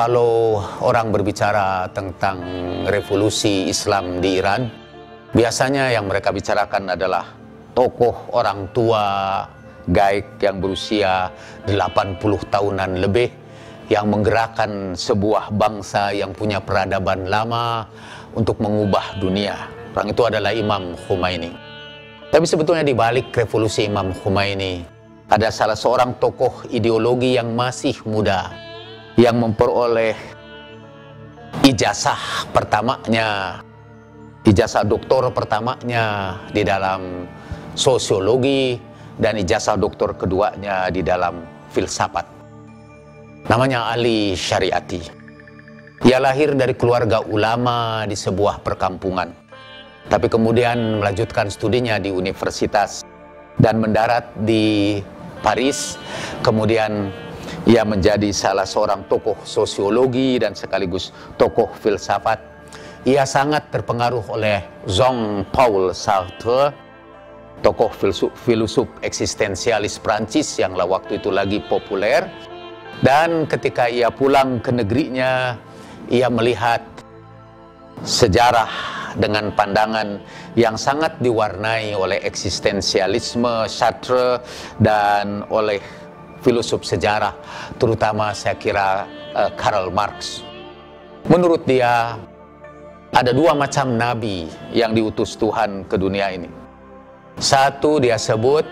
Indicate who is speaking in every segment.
Speaker 1: Kalau orang berbicara tentang revolusi Islam di Iran, biasanya yang mereka bicarakan adalah tokoh orang tua gaib yang berusia 80 tahunan lebih, yang menggerakkan sebuah bangsa yang punya peradaban lama untuk mengubah dunia. Orang itu adalah Imam Khomeini. Tapi sebetulnya di balik revolusi Imam Khomeini ada salah seorang tokoh ideologi yang masih muda, yang memperoleh ijazah pertamanya, ijazah doktor pertamanya di dalam sosiologi, dan ijazah doktor keduanya di dalam filsafat. Namanya Ali Shariati. Ia lahir dari keluarga ulama di sebuah perkampungan, tapi kemudian melanjutkan studinya di universitas dan mendarat di Paris. Kemudian ia menjadi salah seorang tokoh sosiologi dan sekaligus tokoh filsafat. Ia sangat terpengaruh oleh Jean-Paul Sartre, tokoh filosof eksistensialis Prancis yang waktu itu lagi populer. Dan ketika ia pulang ke negerinya, ia melihat sejarah dengan pandangan yang sangat diwarnai oleh eksistensialisme Sartre dan oleh filosof sejarah, terutama saya kira Karl Marx. Menurut dia, ada dua macam nabi yang diutus Tuhan ke dunia ini. Satu dia sebut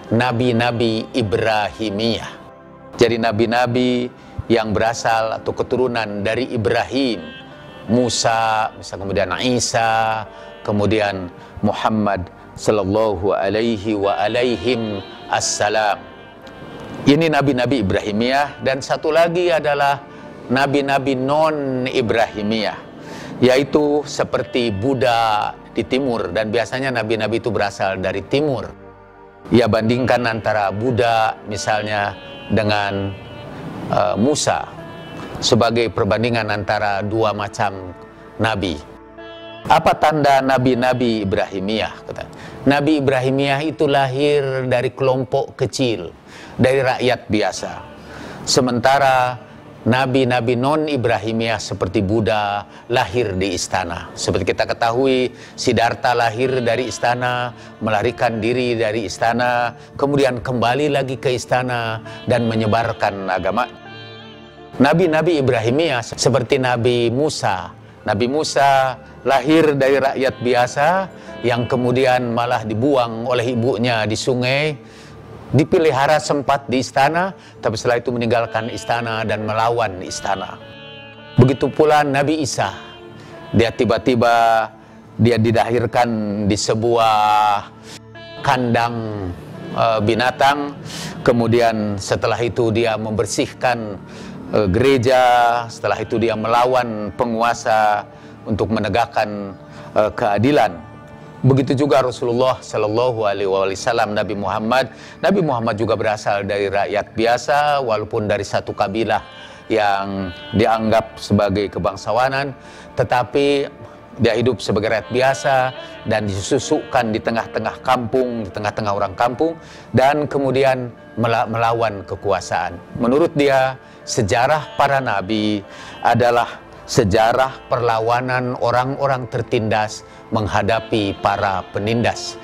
Speaker 1: nabi-nabi Ibrahimiyah. Jadi nabi-nabi yang berasal atau keturunan dari Ibrahim, Musa, misalnya kemudian Isa, kemudian Muhammad sallallahu alaihi wa alaihim assalam. Ini nabi-nabi Ibrahimiyah. Dan satu lagi adalah nabi-nabi non-Ibrahimiyah, yaitu seperti Buddha di timur, dan biasanya nabi-nabi itu berasal dari timur. Ia bandingkan antara Buddha misalnya dengan Musa sebagai perbandingan antara dua macam nabi. Apa tanda nabi-nabi Ibrahimiyah? Nabi Ibrahimiyah itu lahir dari kelompok kecil, dari rakyat biasa. Sementara nabi-nabi non-Ibrahimiyah seperti Buddha lahir di istana. Seperti kita ketahui, Siddhartha lahir dari istana, melarikan diri dari istana, kemudian kembali lagi ke istana dan menyebarkan agama. Nabi-nabi Ibrahimiyah seperti Nabi Musa. Nabi Musa lahir dari rakyat biasa yang kemudian malah dibuang oleh ibunya di sungai, dipelihara sempat di istana, tapi setelah itu meninggalkan istana dan melawan istana. Begitu pula Nabi Isa. Dia tiba-tiba dia dilahirkan di sebuah kandang binatang. Kemudian setelah itu dia membersihkan gereja. Setelah itu dia melawan penguasa untuk menegakkan keadilan. Begitu juga Rasulullah Shallallahu Alaihi Wasallam, Nabi Muhammad. Nabi Muhammad juga berasal dari rakyat biasa, walaupun dari satu kabilah yang dianggap sebagai kebangsawanan, tetapi dia hidup sebagai rakyat biasa dan disusukkan di tengah-tengah kampung, di tengah-tengah orang kampung, dan kemudian melawan kekuasaan. Menurut dia, sejarah para nabi adalah sejarah perlawanan orang-orang tertindas menghadapi para penindas.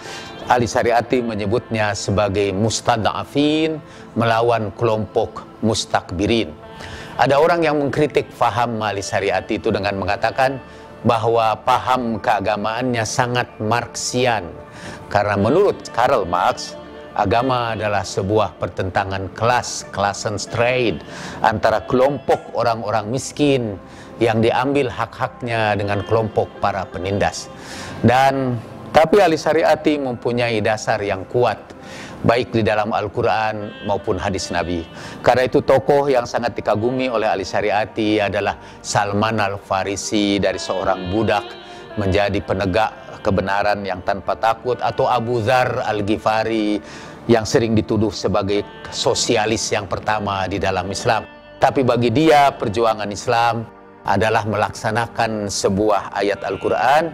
Speaker 1: Ali Shariati menyebutnya sebagai mustada'afin, melawan kelompok mustakbirin. Ada orang yang mengkritik faham Ali Shariati itu dengan mengatakan bahwa paham keagamaannya sangat Marxian. Karena menurut Karl Marx, agama adalah sebuah pertentangan kelas, Klassenstreit, antara kelompok orang-orang miskin yang diambil hak-haknya dengan kelompok para penindas. Tapi Ali Shariati mempunyai dasar yang kuat, baik di dalam Al-Quran maupun hadis Nabi. Karena itu tokoh yang sangat dikagumi oleh Ali Shariati adalah Salman Al-Farisi, dari seorang budak menjadi penegak kebenaran yang tanpa takut, atau Abu Dzar Al-Ghifari yang sering dituduh sebagai sosialis yang pertama di dalam Islam. Tapi bagi dia perjuangan Islam adalah melaksanakan sebuah ayat Al-Quran,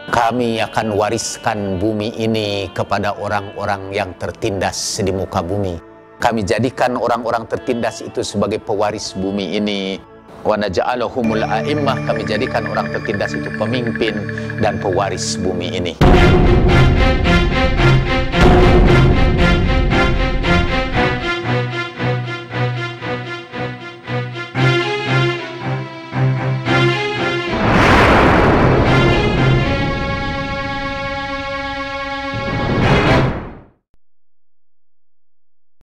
Speaker 1: kami akan wariskan bumi ini kepada orang-orang yang tertindas di muka bumi. Kami jadikan orang-orang tertindas itu sebagai pewaris bumi ini. wa naj'alahumul a'immah, kami jadikan orang tertindas itu pemimpin dan pewaris bumi ini.